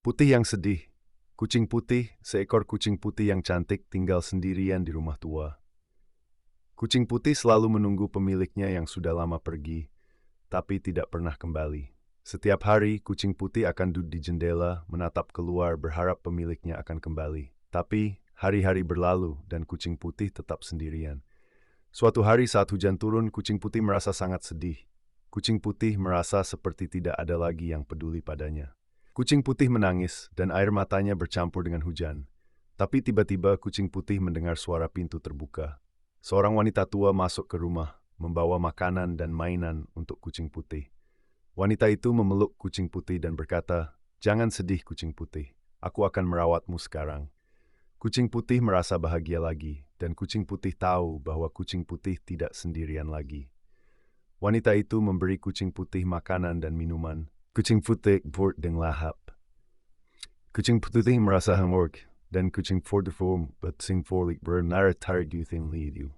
Putih yang sedih. Kucing putih, seekor kucing putih yang cantik tinggal sendirian di rumah tua. Kucing putih selalu menunggu pemiliknya yang sudah lama pergi, tapi tidak pernah kembali. Setiap hari, kucing putih akan duduk di jendela, menatap keluar berharap pemiliknya akan kembali. Tapi, hari-hari berlalu dan kucing putih tetap sendirian. Suatu hari saat hujan turun, kucing putih merasa sangat sedih. Kucing putih merasa seperti tidak ada lagi yang peduli padanya. Kucing putih menangis dan air matanya bercampur dengan hujan. Tapi tiba-tiba kucing putih mendengar suara pintu terbuka. Seorang wanita tua masuk ke rumah, membawa makanan dan mainan untuk kucing putih. Wanita itu memeluk kucing putih dan berkata, "Jangan sedih kucing putih, aku akan merawatmu sekarang." Kucing putih merasa bahagia lagi, dan kucing putih tahu bahwa kucing putih tidak sendirian lagi. Wanita itu memberi kucing putih makanan dan minuman. Kucing putih bored dan lahap. Kucing putih merasa hamburg, dan kucing putih bersin forlik bernara tarik du lidu.